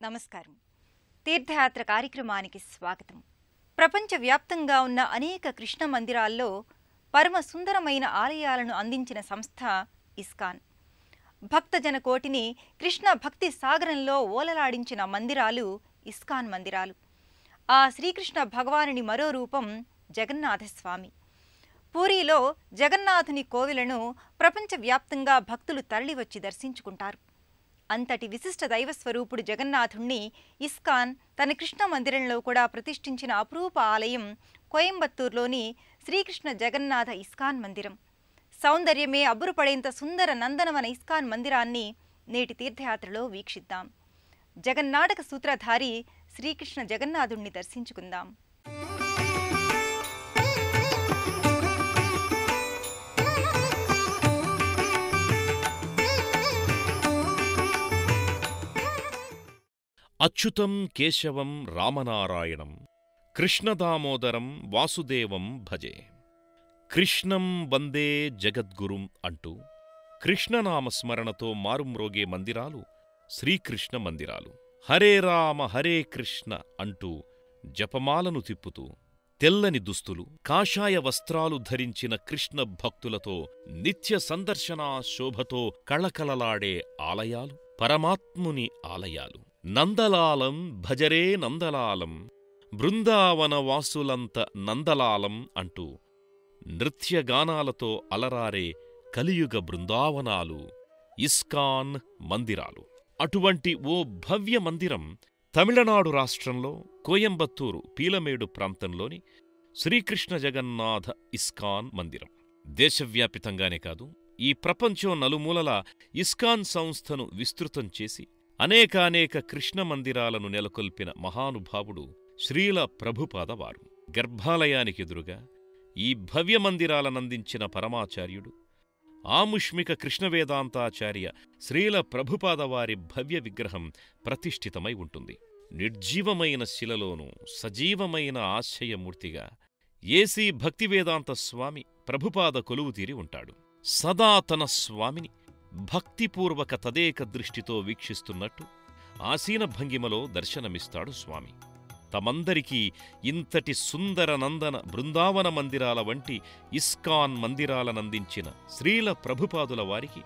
నమస్కారం. తీర్థయాత్ర కార్యక్రమానికి స్వాగతం. ప్రపంచవ్యాప్తంగా ఉన్న అనేక కృష్ణ మందిరాల్లో పరమ సుందరమైన ఆలయాలను అందించిన సంస్థ ఇస్కాన్. భక్తజన కోటిని కృష్ణ భక్తి సాగరంలో ఓలలాడించిన మందిరాలు ఇస్కాన్ మందిరాలు. ఆ శ్రీకృష్ణ భగవానుని మరో రూపం జగన్నాథస్వామి. పూరీలో జగన్నాథుని కోవిలను ప్రపంచవ్యాప్తంగా భక్తులు తరలివచ్చి దర్శించుకుంటారు. అంతటి విశిష్ట దైవస్వరూపుడు జగన్నాథుణ్ణి ఇస్కాన్ తన కృష్ణ మందిరంలో కూడా ప్రతిష్ఠించిన అపురూప ఆలయం కోయంబత్తూరులోని శ్రీకృష్ణ జగన్నాథ ఇస్కాన్ మందిరం. సౌందర్యమే అబ్బురుపడేంత సుందర నందనవన ఇస్కాన్ మందిరాన్ని నేటి తీర్థయాత్రలో వీక్షిద్దాం. జగన్నాటక సూత్రధారి శ్రీకృష్ణ జగన్నాథుణ్ణి దర్శించుకుందాం. అచ్యుతం కేశవం రామనారాయణం కృష్ణదామోదరం వాసుదేవం భజే. కృష్ణం వందే జగద్గురుం అంటూ కృష్ణనామస్మరణతో మారుమ్రోగే మందిరాలు శ్రీకృష్ణ మందిరాలు. హరే రామ హరే కృష్ణ అంటూ జపమాలను తిప్పుతూ తెల్లని దుస్తులు, కాషాయ వస్త్రాలు ధరించిన కృష్ణ భక్తులతో నిత్య సందర్శనా శోభతో కళకళలాడే ఆలయాలు పరమాత్ముని ఆలయాలు. నందలాలం భజరే నందలాలం బృందావన వాసులంత నందలాలం అంటూ నృత్యగానాలతో అలరారే కలియుగ బృందావనాలు ఇస్కాన్ మందిరాలు. అటువంటి ఓ భవ్య మందిరం తమిళనాడు రాష్ట్రంలో కోయంబత్తూరు పీలమేడు ప్రాంతంలోని శ్రీకృష్ణ జగన్నాథ ఇస్కాన్ మందిరం. దేశవ్యాపితంగానే కాదు, ఈ ప్రపంచం నలుమూలలా ఇస్కాన్ సంస్థను విస్తృతం చేసి అనేకానేక కృష్ణ మందిరాలను నెలకొల్పిన మహానుభావుడు శ్రీల ప్రభుపాదవారు. గర్భాలయానికెదురుగా ఈ భవ్య మందిరాలనందించిన పరమాచార్యుడు ఆముష్మిక కృష్ణవేదాంతాచార్య శ్రీల ప్రభుపాదవారి భవ్య విగ్రహం ప్రతిష్ఠితమై ఉంటుంది. నిర్జీవమైన శిలలోనూ సజీవమైన ఆశయమూర్తిగా ఏసీ భక్తివేదాంత స్వామి ప్రభుపాద కొలువుతీరి ఉంటాడు. సదా తన స్వామిని భక్తిపూర్వక తదేక దృష్టితో వీక్షిస్తున్నట్టు ఆసీన భంగిమలో దర్శనమిస్తాడు స్వామి. తమందరికీ ఇంతటి సుందర నందన బృందావన మందిరాల వంటి ఇస్కాన్ మందిరాలనందించిన శ్రీల ప్రభుపాదుల వారికి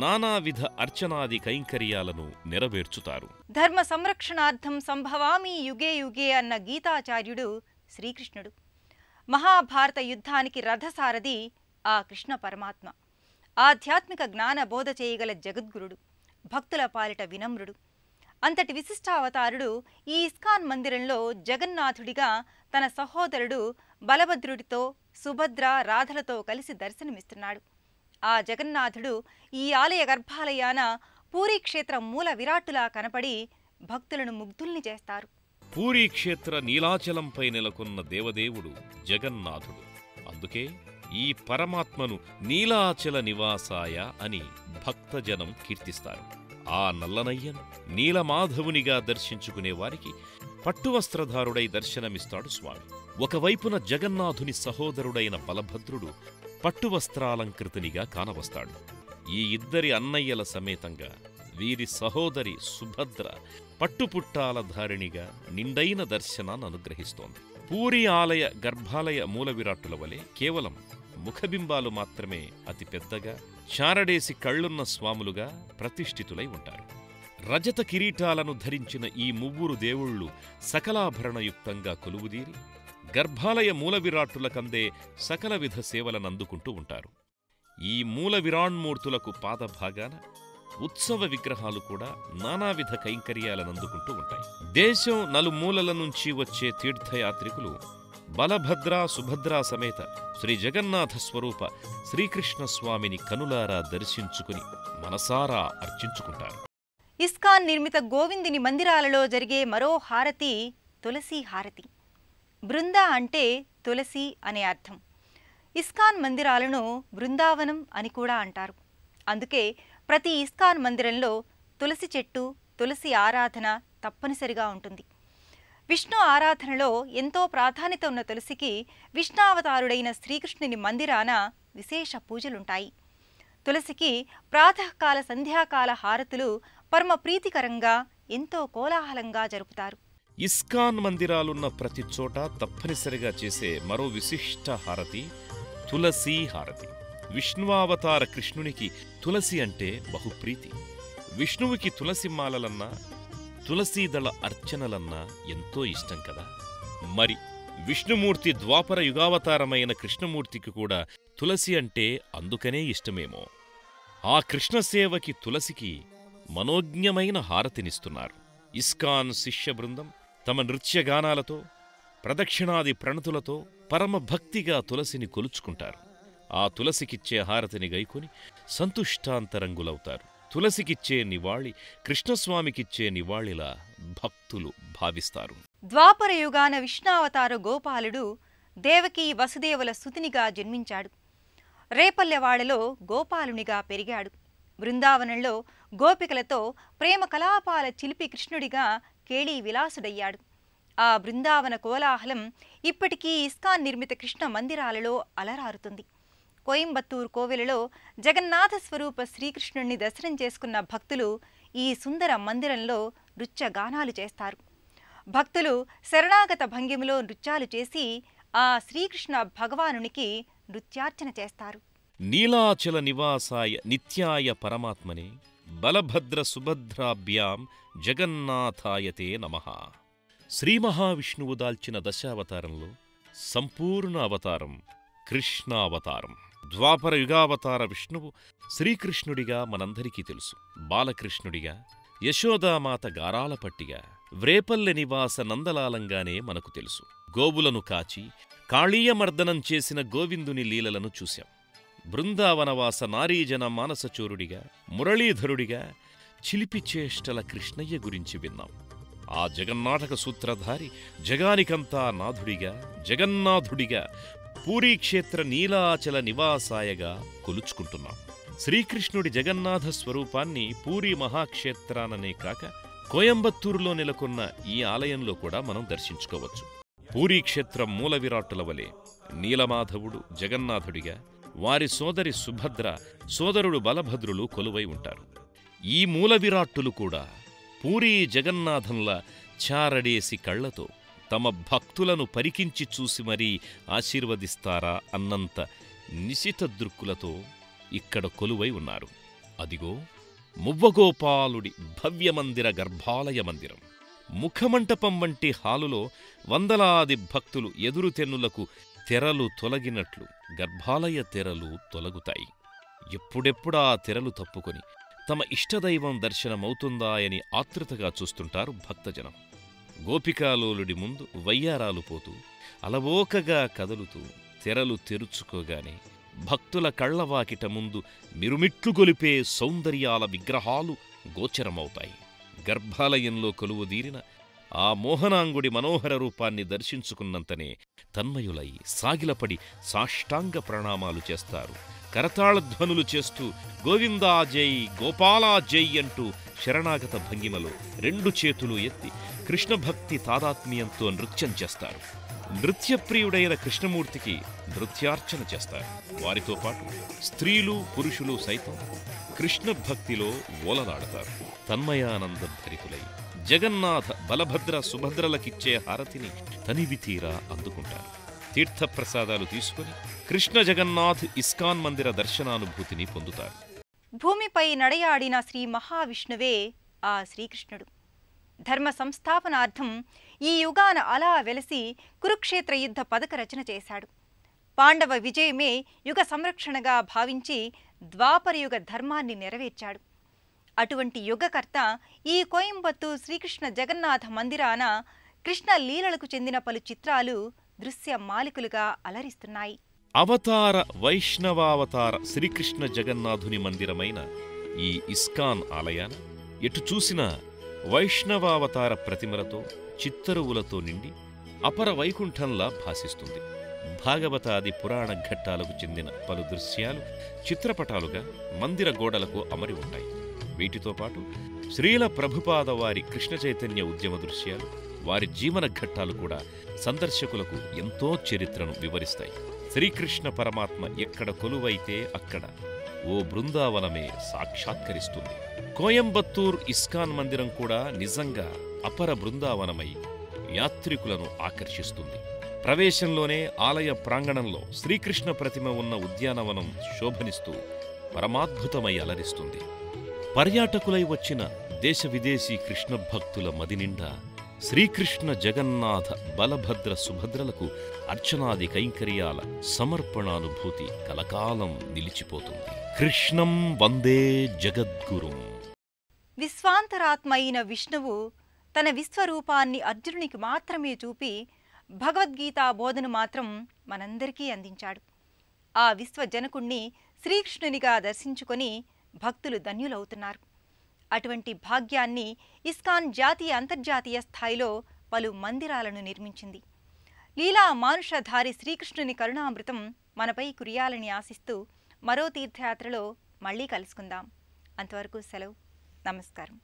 నానావిధ అర్చనాది కైంకర్యాలను నెరవేర్చుతారు. ధర్మ సంరక్షణార్థం సంభవామి యుగే యుగే అన్న గీతాచార్యుడు శ్రీకృష్ణుడు. మహాభారత యుద్ధానికి రథసారథి ఆ కృష్ణ పరమాత్మ. ఆధ్యాత్మిక జ్ఞాన బోధ చేయగల జగద్గురుడు, భక్తుల పాలిట వినమ్రుడు. అంతటి విశిష్టావతారుడు ఈ ఇస్కాన్ మందిరంలో జగన్నాథుడిగా తన సహోదరుడు బలభద్రుడితో సుభద్ర రాధలతో కలిసి దర్శనమిస్తున్నాడు. ఆ జగన్నాథుడు ఈ ఆలయ గర్భాలయాన పూరీక్షేత్ర మూల విరాట్టులా కనపడి భక్తులను ముగ్ధుల్ని చేస్తారు. పూరీక్షేత్ర నీలాచలంపై నెలకొన్న దేవదేవుడు జగన్నాథుడు. అందుకే ఈ పరమాత్మను నీలాచల నివాసాయ అని భక్తజనం కీర్తిస్తారు. ఆ నల్లనయ్యను నీలమాధవునిగా దర్శించుకునేవారికి పట్టువస్త్రధారుడై దర్శనమిస్తాడు స్వామి. ఒకవైపున జగన్నాథుని సహోదరుడైన బలభద్రుడు పట్టువస్త్రాలంకృతునిగా కానవస్తాడు. ఈ ఇద్దరి అన్నయ్యల సమేతంగా వీరి సహోదరి సుభద్ర పట్టుపుట్టాల ధారిణిగా నిండైన దర్శనాన్ని అనుగ్రహిస్తోంది. పూరీ ఆలయ గర్భాలయ మూల విరాట్టుల వలె కేవలం ముఖబింబాలు మాత్రమే అతి పెద్దగా చారడేసి కళ్లున్న స్వాములుగా ప్రతిష్ఠితులై ఉంటారు. రజత కిరీటాలను ధరించిన ఈ మువ్వురు దేవుళ్ళు సకలాభరణయుక్తంగా కొలువుదీరి గర్భాలయ మూల విరాట్టులకందే సకల విధ సేవలనందుకుంటూ ఉంటారు. ఈ మూల విరాణ్మూర్తులకు పాదభాగాన ఉత్సవ విగ్రహాలు కూడా నానావిధ కైంకర్యాలనందుకుంటూ ఉంటాయి. దేశం నలుమూలల నుంచి వచ్చే తీర్థయాత్రికులు బలభద్ర సుభద్రా సమేత శ్రీ జగన్నాథ స్వరూప శ్రీకృష్ణస్వామిని కనులారా దర్శించుకుని మనసారా అర్చించుకుంటారు. ఇస్కాన్ నిర్మిత గోవిందుని మందిరాలలో జరిగే మరో హారతి తులసి హారతి. బృంద అంటే తులసి అనే అర్థం. ఇస్కాన్ మందిరాలను బృందావనం అని కూడా అంటారు. అందుకే ప్రతి ఇస్కాన్ మందిరంలో తులసి చెట్టు, తులసి ఆరాధన తప్పనిసరిగా ఉంటుంది. విష్ణు ఆరాధనలో ఎంతో ప్రాధాన్యత ఉన్న తులసికి విష్ణావతారుడైన శ్రీకృష్ణుని మందిరాన విశేష పూజలుంటాయి. తులసికి ప్రాతకాల సంధ్యాకాల హారతులు పరమ ప్రీతికరంగా ఎంతో కోలాహలంగా జరుపుతారు. ఇస్కాన్ మందిరాలున్న ప్రతి చోట తప్పనిసరిగా చేసే మరో విశిష్ట హారతి తులసీ హారతి. విష్ణువావతార కృష్ణునికి తులసి అంటే బహుప్రీతి. విష్ణువుకి తులసి మాలలన్నా తులసీదళ అర్చనలన్నా ఎంతో ఇష్టం కదా. మరి విష్ణుమూర్తి ద్వాపర యుగావతారమైన కృష్ణమూర్తికి కూడా తులసి అంటే అందుకనే ఇష్టమేమో. ఆ కృష్ణసేవకి తులసికి మనోజ్ఞమైన హారతినిస్తున్నారు. ఇస్కాన్ శిష్య బృందం తమ నృత్యగానాలతో ప్రదక్షిణాది ప్రణతులతో పరమభక్తిగా తులసిని కొలుచుకుంటారు. ఆ తులసికిచ్చే హారతిని గైకొని సంతుష్టాంతరంగులవుతారు. తులసికిచ్చే నివాళి కృష్ణస్వామికిచ్చే నివాళిలా భక్తులు భావిస్తారు. ద్వాపరయుగాన విష్ణావతార గోపాలుడు దేవకీ వసుదేవుల సుతునిగా జన్మించాడు. రేపల్లెవాడలో గోపాలునిగా పెరిగాడు. బృందావనంలో గోపికలతో ప్రేమ కలాపాల చిలిపి కృష్ణుడిగా కేళీ విలాసుడయ్యాడు. ఆ బృందావన కోలాహలం ఇప్పటికీ ఇస్కాన్ నిర్మిత కృష్ణ మందిరాలలో అలరారుతుంది. కోయంబత్తూరు కోవెలలో జగన్నాథ స్వరూప శ్రీకృష్ణుణ్ణి దర్శనం చేసుకున్న భక్తులు ఈ సుందర మందిరంలో నృత్యగానాలు చేస్తారు. భక్తులు శరణాగత భంగిమలో నృత్యాలు చేసి ఆ శ్రీకృష్ణ భగవానునికి నృత్యార్చన చేస్తారు. నీలాచల నివాసాయ నిత్యాయ పరమాత్మనే బలభద్ర సుభద్రాభ్యాం జగన్నాథాయతే నమః. శ్రీమహావిష్ణువు దాల్చిన దశావతారంలో సంపూర్ణ అవతారం కృష్ణావతారం. ద్వాపర యుగావతార విష్ణువు శ్రీకృష్ణుడిగా మనందరికీ తెలుసు. బాలకృష్ణుడిగా, యశోదామాత గారాల పట్టిగా, వ్రేపల్లె నివాస నందలాలంగానే మనకు తెలుసు. గోవులను కాచి కాళీయమర్దనం చేసిన గోవిందుని లీలలను చూశాం. బృందావనవాస నారీజన మానసచోరుడిగా, మురళీధరుడిగా, చిలిపి చేష్టల కృష్ణయ్య గురించి విన్నాం. ఆ జగన్నాటక సూత్రధారి జగానికంతా నాథుడిగా, జగన్నాథుడిగా, పూరీక్షేత్ర నీలాచల నివాసాయగా కొలుచుకుంటున్నాం. శ్రీకృష్ణుడి జగన్నాథ స్వరూపాన్ని పూరీ మహాక్షేత్రాననే కాక కోయంబత్తూరులో నెలకొన్న ఈ ఆలయంలో కూడా మనం దర్శించుకోవచ్చు. పూరీక్షేత్రం మూల విరాట్టుల వలె నీలమాధవుడు జగన్నాథుడిగా, వారి సోదరి సుభద్ర, సోదరుడు బలభద్రులు కొలువై ఉంటారు. ఈ మూల విరాట్టులు కూడా పూరీ జగన్నాథంలా చారడేసి కళ్లతో తమ భక్తులను పరికించి చూసి మరీ ఆశీర్వదిస్తారా అన్నంత నిశిత దృక్కులతో ఇక్కడ కొలువై ఉన్నారు. అదిగో మువ్వగోపాలుడి భవ్యమందిర గర్భాలయ మందిరం. ముఖమంటపం వంటి హాలులో వందలాది భక్తులు ఎదురు తెన్నులకు తెరలు తొలగినట్లు గర్భాలయ తెరలు తొలగుతాయి. ఎప్పుడెప్పుడా తెరలు తప్పుకొని తమ ఇష్టదైవం దర్శనమవుతుందాయని ఆతృతగా చూస్తుంటారు భక్తజనం. గోపికాలోలుడి ముందు వయ్యారాలు పోతూ అలవోకగా కదులుతూ తెరలు తెరుచుకోగానే భక్తుల కళ్లవాకిట ముందు మిరుమిట్లు గొలిపే సౌందర్యాల విగ్రహాలు గోచరమవుతాయి. గర్భాలయంలో కొలువుదీరిన ఆ మోహనాంగుడి మనోహర రూపాన్ని దర్శించుకున్నంతనే తన్మయులై సాగిలపడి సాష్టాంగ ప్రణామాలు చేస్తారు. కరతాళధ్వనులు చేస్తూ గోవిందా జై, గోపాలా జై అంటూ శరణాగత భంగిమలో రెండు చేతులు ఎత్తి కృష్ణభక్తి తాదాత్మ్యంతో నృత్యం చేస్తారు. నృత్యప్రియుడైన కృష్ణమూర్తికి నృత్యార్చన చేస్తారు. వారితో పాటు స్త్రీలు పురుషులు సైతం కృష్ణభక్తిలో ఓలలాడతారు. తన్మయానంద భరితులై జగన్నాథ బలభద్ర సుభద్రలకిచ్చే హారతిని తనివితీరా అందుకుంటారు. తీర్థప్రసాదాలు తీసుకుని కృష్ణ జగన్నాథ్ ఇస్కాన్ మందిర దర్శనానుభూతిని పొందుతారు. భూమిపై నడయాడిన శ్రీ మహావిష్ణువే ఆ శ్రీకృష్ణుడు. ధర్మ సంస్థాపనార్థం ఈ యుగాన అలా వెలసి కురుక్షేత్ర యుద్ధ పథక రచన చేశాడు. పాండవ విజయమే యుగ సంరక్షణగా భావించి ద్వాపరయుగ ధర్మాన్ని నెరవేర్చాడు. అటువంటి యుగకర్త ఈ కోయంబత్తూరు శ్రీకృష్ణ జగన్నాథ మందిరాన కృష్ణ లీలలకు చెందిన పలు చిత్రాలు దృశ్య మాలికలుగా అలరిస్తున్నాయి. అవతార వైష్ణవావతార శ్రీకృష్ణ జగన్నాథుని మందిరమైన ఈ ఇస్కాన్ ఆలయాన ఎటు చూసినా వైష్ణవావతార ప్రతిమలతో చిత్తరువులతో నిండి అపర వైకుంఠంలా భాసిస్తుంది. భాగవతాది పురాణ ఘట్టాలకు చెందిన పలు దృశ్యాలు చిత్రపటాలుగా మందిర గోడలకు అమరి ఉంటాయి. వీటితో పాటు శ్రీల ప్రభుపాద వారి కృష్ణ చైతన్య ఉద్యమ దృశ్యాలు, వారి జీవన ఘట్టాలు కూడా సందర్శకులకు ఎంతో చరిత్రను వివరిస్తాయి. శ్రీకృష్ణ పరమాత్మ ఎక్కడ కొలువైతే అక్కడ ఓ బృందావనమే సాక్షాత్కరిస్తుంది. కోయంబత్తూర్ ఇస్కాన్ మందిరం కూడా నిజంగా అపర బృందావనమై యాత్రికులను ఆకర్షిస్తుంది. ప్రవేశంలోనే ఆలయ ప్రాంగణంలో శ్రీకృష్ణ ప్రతిమ ఉన్న ఉద్యానవనం శోభనిస్తూ పరమాద్భుతమై అలరిస్తుంది. పర్యాటకులై వచ్చిన దేశ విదేశీ కృష్ణ భక్తుల మదినిండా శ్రీకృష్ణ జగన్నాథ బలభద్ర సుభద్రలకు అర్చనాది కైంకర్యాల సమర్పణానుభూతి కలకాలం నిలిచిపోతుంది. కృష్ణం వందే జగద్గురుం. విశ్వాంతరాత్మ అయిన విష్ణువు తన విశ్వరూపాన్ని అర్జునునికి మాత్రమే చూపి భగవద్గీతా బోధను మాత్రం మనందరికీ అందించాడు. ఆ విశ్వజనకుణ్ణి శ్రీకృష్ణునిగా దర్శించుకొని భక్తులు ధన్యులవుతున్నారు. అటువంటి భాగ్యాన్ని ఇస్కాన్ జాతీయ అంతర్జాతీయ స్థాయిలో పలు మందిరాలను నిర్మించింది. లీలా మానుషధారి శ్రీకృష్ణుని కరుణామృతం మనపై కురియాలని ఆశిస్తూ మరో తీర్థయాత్రలో మళ్ళీ కలుసుకుందాం. అంతవరకు సెలవు. నమస్కారం.